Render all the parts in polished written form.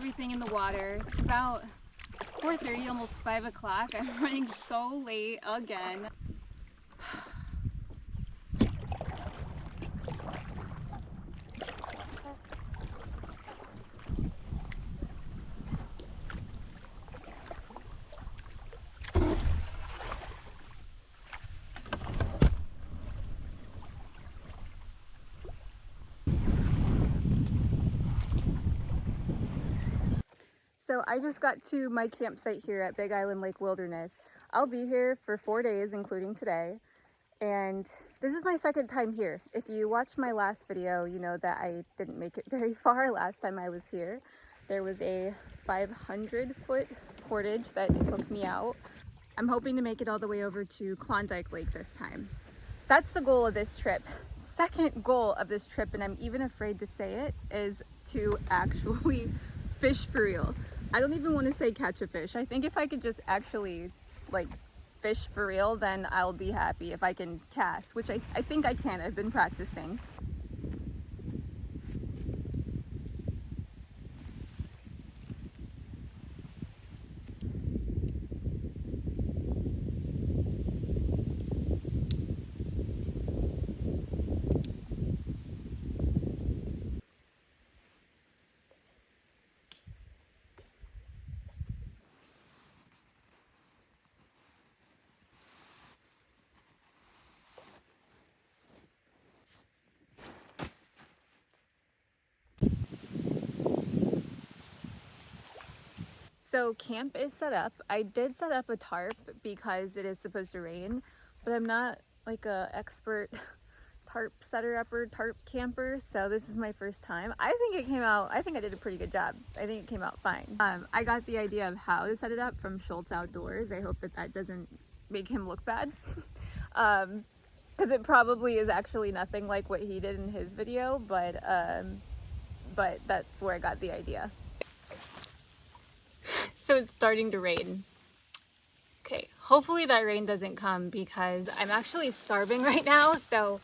everything in the water. It's about 4:30, almost 5 o'clock. I'm running so late again. So I just got to my campsite here at Big Island Lake Wilderness. I'll be here for 4 days, including today. And this is my second time here. If you watched my last video, you know that I didn't make it very far last time I was here. There was a 500-foot portage that took me out. I'm hoping to make it all the way over to Klondike Lake this time. That's the goal of this trip. Second goal of this trip, and I'm even afraid to say it, is to actually fish for real. I don't even want to say catch a fish. I think if I could just actually like fish for real, then I'll be happy if I can cast, which I think I can. I've been practicing. So camp is set up. I did set up a tarp because it is supposed to rain, but I'm not like a expert tarp setter upper, tarp camper, so this is my first time. I think I did a pretty good job. I think it came out fine. I got the idea of how to set it up from Schultz Outdoors. I hope that doesn't make him look bad. Because it probably is actually nothing like what he did in his video, but that's where I got the idea. So it's starting to rain. Okay, hopefully that rain doesn't come because I'm actually starving right now, so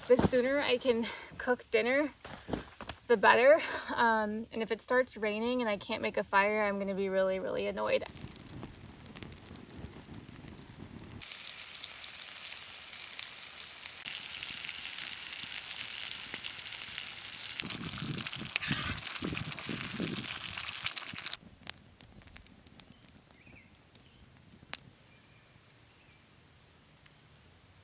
the sooner I can cook dinner, the better. And if it starts raining and I can't make a fire, I'm gonna be really, really annoyed.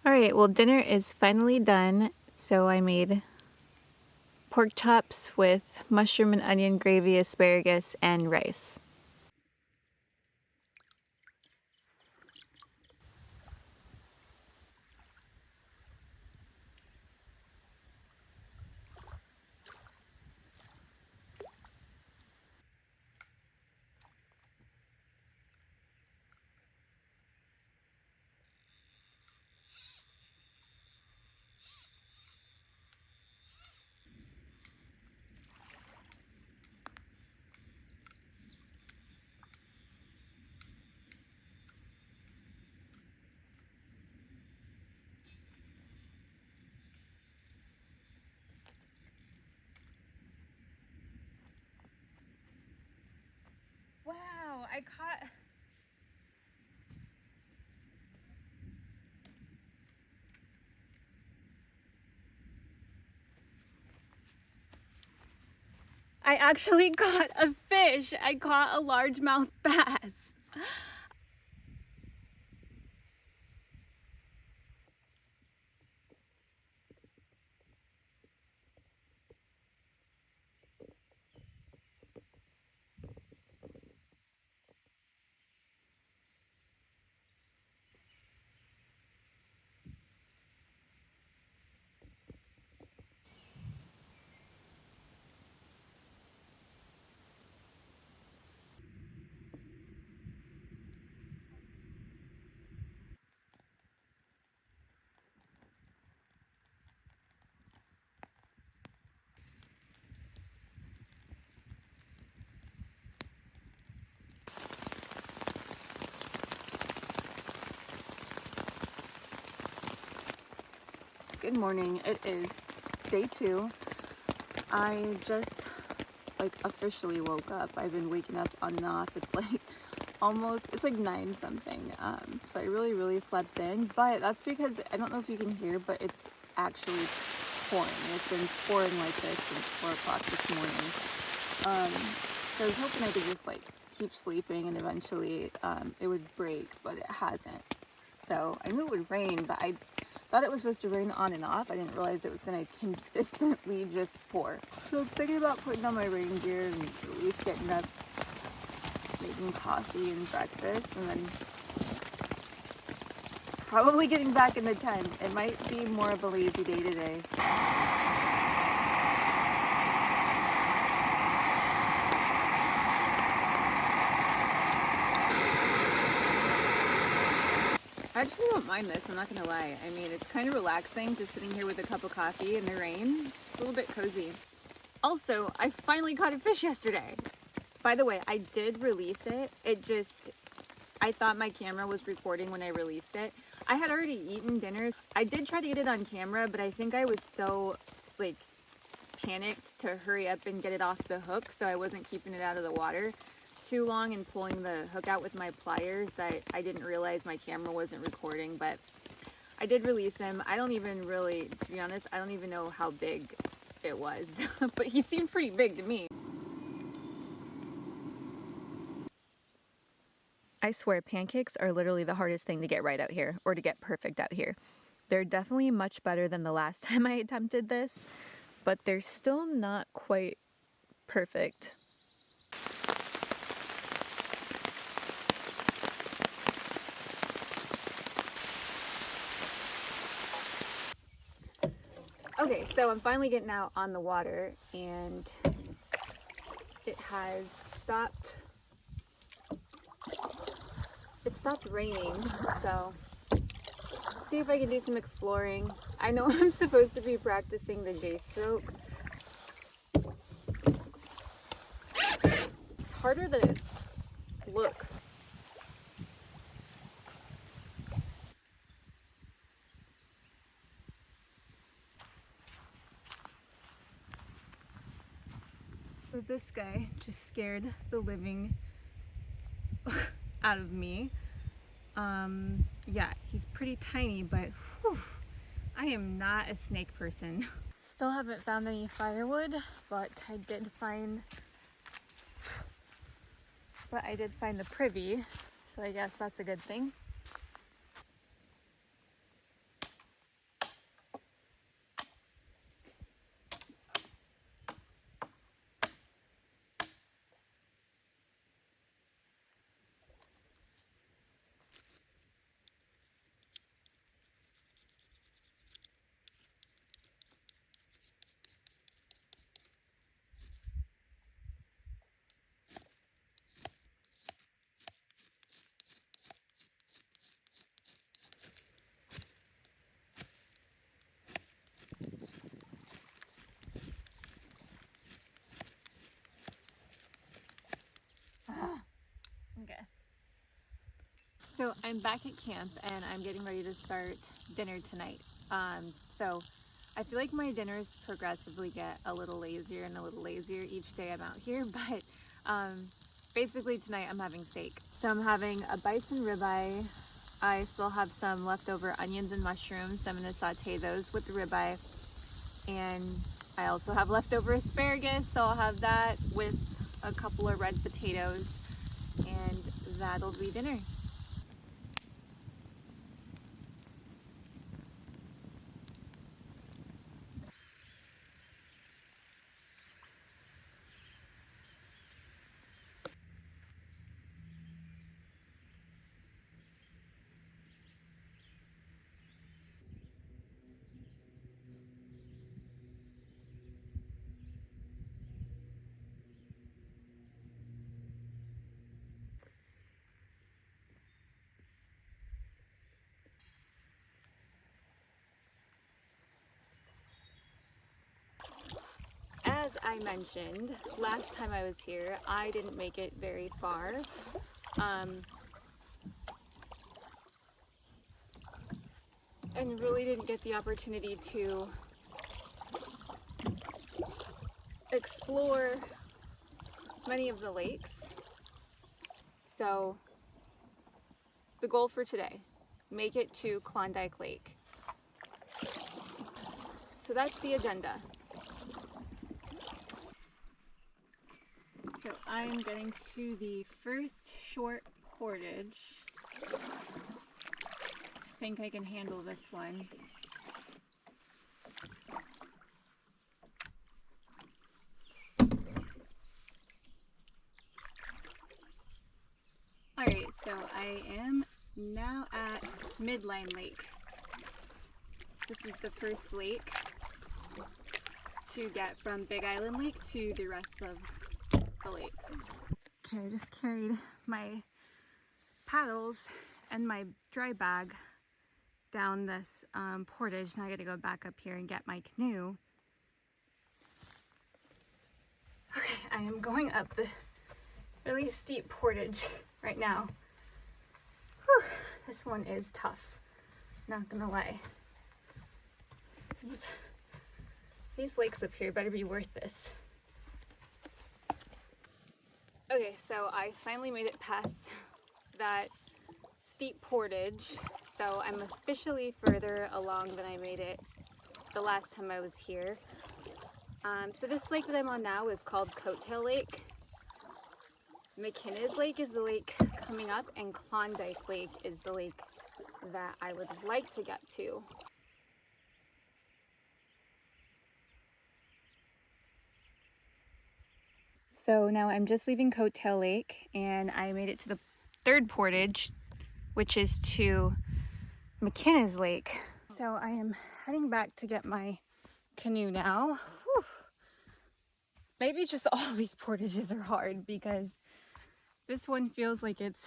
All right, well, dinner is finally done. So I made pork chops with mushroom and onion gravy, asparagus, and rice. Wow, I caught... I actually caught a fish. I caught a largemouth bass. Good morning. It is day 2. I just like officially woke up. I've been waking up on and off. It's like it's like 9 something. So I really slept in, but that's because I don't know if you can hear, but it's actually pouring. It's been pouring like this since 4 o'clock this morning. So I was hoping I could just like keep sleeping and eventually it would break, but it hasn't. So I knew it would rain, but I thought it was supposed to rain on and off. I didn't realize it was going to consistently just pour. So I'm thinking about putting on my rain gear and at least getting up, making coffee and breakfast, and then probably getting back in the tent. It might be more of a lazy day today. I actually don't mind this, I'm not gonna lie. I mean, it's kind of relaxing just sitting here with a cup of coffee in the rain. It's a little bit cozy. Also, I finally caught a fish yesterday. By the way, I did release it. I thought my camera was recording when I released it. I had already eaten dinner. I did try to get it on camera, but I think I was so like panicked to hurry up and get it off the hook, so I wasn't keeping it out of the water too long and pulling the hook out with my pliers that I didn't realize my camera wasn't recording. But I did release him. I don't even really, to be honest, I don't even know how big it was, but he seemed pretty big to me. I swear pancakes are literally the hardest thing to get right out here, or to get perfect out here. They're definitely much better than the last time I attempted this, but they're still not quite perfect. Okay, so I'm finally getting out on the water and it has stopped. It stopped raining, so see if I can do some exploring. I know I'm supposed to be practicing the J-stroke. It's harder than it looks. But this guy just scared the living out of me. Yeah, he's pretty tiny, but whew, I am not a snake person. Still haven't found any firewood, but I did find the privy, so I guess that's a good thing. Okay. So I'm back at camp and I'm getting ready to start dinner tonight. So I feel like my dinners progressively get a little lazier and a little lazier each day I'm out here, but basically tonight I'm having steak. So I'm having a bison ribeye. I still have some leftover onions and mushrooms, so I'm going to saute those with the ribeye. And I also have leftover asparagus, so I'll have that with a couple of red potatoes, and that'll be dinner. As I mentioned, last time I was here, I didn't make it very far. And really didn't get the opportunity to explore many of the lakes. So the goal for today, make it to Klondike Lake. So that's the agenda. So I'm getting to the first short portage. I think I can handle this one. Alright, so I am now at Midline Lake. This is the first lake to get from Big Island Lake to the rest of the lakes. Okay, I just carried my paddles and my dry bag down this portage. Now I gotta go back up here and get my canoe. Okay, I am going up the really steep portage right now. Whew, this one is tough, not gonna lie. These lakes up here better be worth this. Okay, so I finally made it past that steep portage. So I'm officially further along than I made it the last time I was here. So this lake that I'm on now is called Coattail Lake. McKinnis Lake is the lake coming up, and Klondike Lake is the lake that I would like to get to. So now I'm just leaving Coattail Lake, and I made it to the third portage, which is to McKinnis Lake. So I am heading back to get my canoe now. Whew. Maybe just all these portages are hard, because this one feels like it's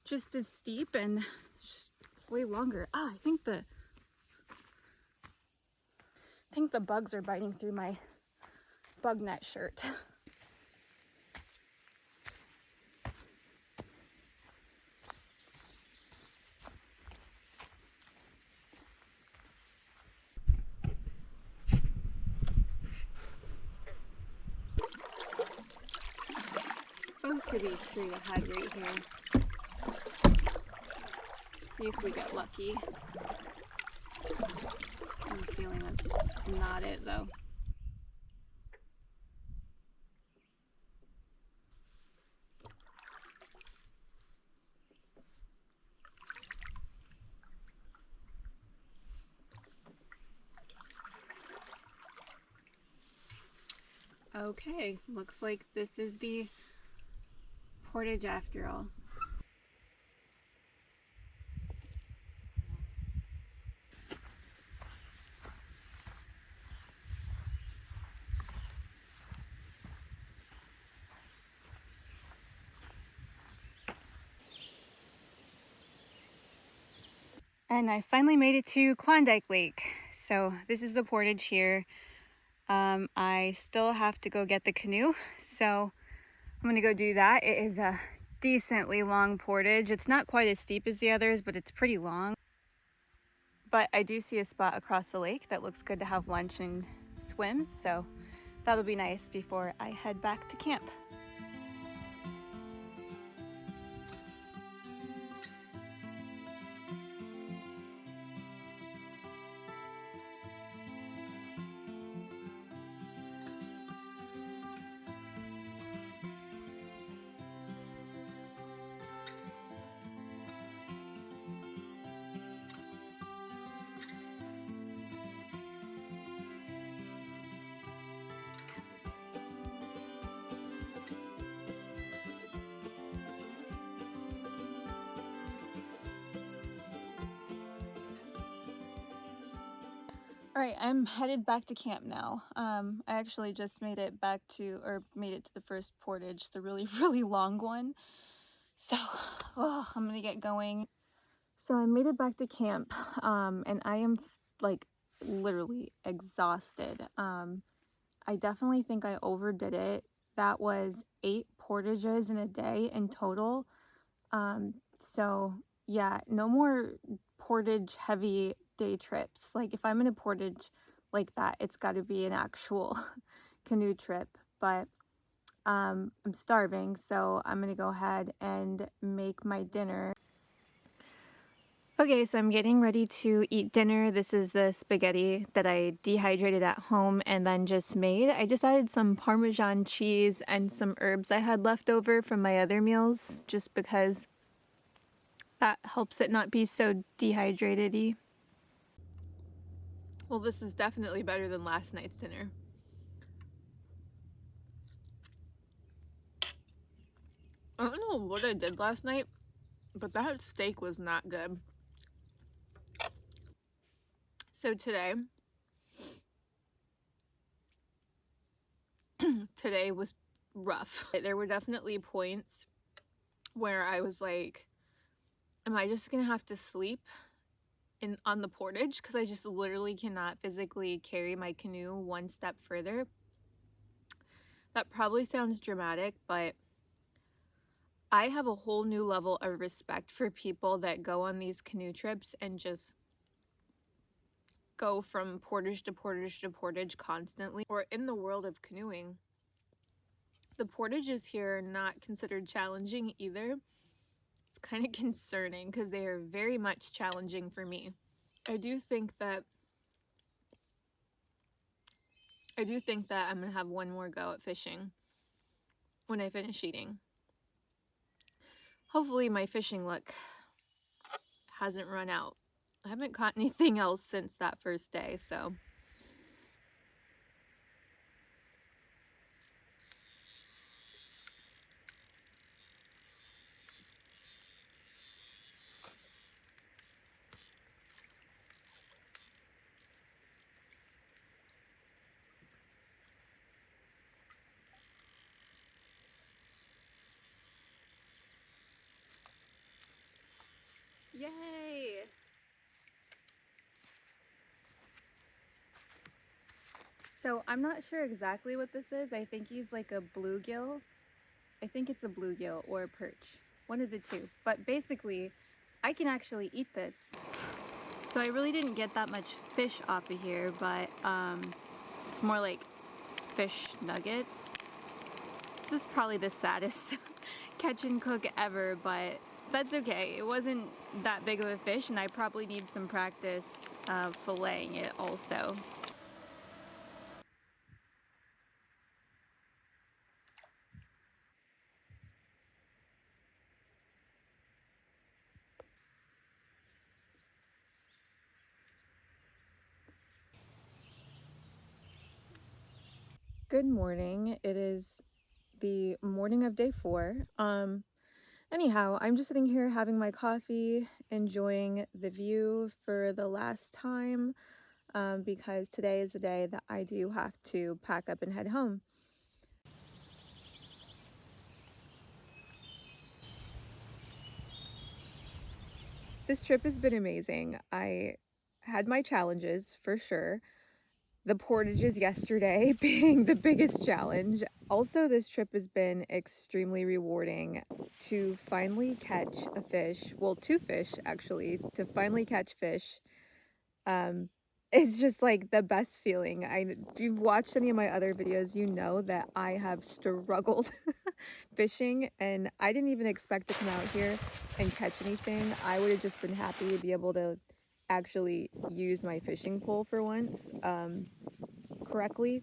just as steep and just way longer. Ah, I think the bugs are biting through my bug net shirt. Supposed to be straight ahead right here. See if we get lucky. I'm feeling that's not it though. Okay, looks like this is the portage after all. And I finally made it to Klondike Lake. So this is the portage here. I still have to go get the canoe, so I'm gonna go do that. It is a decently long portage. It's not quite as steep as the others, but it's pretty long. But I do see a spot across the lake that looks good to have lunch and swim, so that'll be nice before I head back to camp. All right, I'm headed back to camp now. I actually just made it to the first portage, the really, really long one. So, I'm gonna get going. So I made it back to camp, and I am like literally exhausted. I definitely think I overdid it. That was 8 portages in a day in total. So yeah, no more portage heavy day trips. Like if I'm in a portage like that, it's got to be an actual canoe trip. But I'm starving, so I'm gonna go ahead and make my dinner. Okay, so I'm getting ready to eat dinner. This is the spaghetti that I dehydrated at home and then just made. I just added some Parmesan cheese and some herbs I had left over from my other meals, just because that helps it not be so dehydrated-y. Well, this is definitely better than last night's dinner. I don't know what I did last night, but that steak was not good. So today was rough. There were definitely points where I was like, am I just gonna have to sleep on the portage? Because I just literally cannot physically carry my canoe one step further. That probably sounds dramatic, but I have a whole new level of respect for people that go on these canoe trips and just go from portage to portage to portage constantly. Or in the world of canoeing, the portages here are not considered challenging either. It's kind of concerning because they are very much challenging for me. I do think that I'm gonna have one more go at fishing when I finish eating. Hopefully my fishing luck hasn't run out. I haven't caught anything else since that first day, so. Yay! So I'm not sure exactly what this is. I think he's like a bluegill. I think it's a bluegill or a perch. One of the two. But basically, I can actually eat this. So I really didn't get that much fish off of here, but it's more like fish nuggets. This is probably the saddest catch and cook ever, but that's okay. It wasn't that big of a fish, and I probably need some practice filleting it also. Good morning. It is the morning of day 4. Anyhow, I'm just sitting here having my coffee, enjoying the view for the last time, because today is the day that I do have to pack up and head home. This trip has been amazing. I had my challenges for sure. The portages yesterday being the biggest challenge. Also, this trip has been extremely rewarding to finally catch a fish. Well, 2 fish actually, to finally catch fish. It's just like the best feeling. If you've watched any of my other videos, you know that I have struggled fishing, and I didn't even expect to come out here and catch anything. I would have just been happy to be able to actually use my fishing pole for once correctly.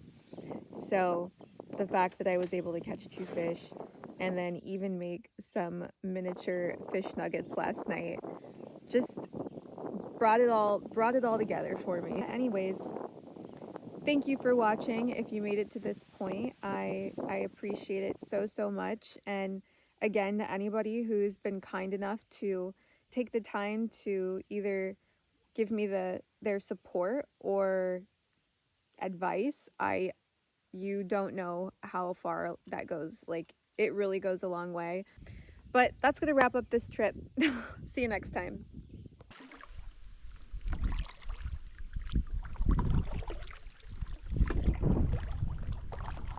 So the fact that I was able to catch 2 fish and then even make some miniature fish nuggets last night just brought it all together for me. Anyways, thank you for watching. If you made it to this point, I appreciate it so much. And again, to anybody who's been kind enough to take the time to either give me their support or advice, you don't know how far that goes. Like, it really goes a long way. But that's gonna wrap up this trip. See you next time.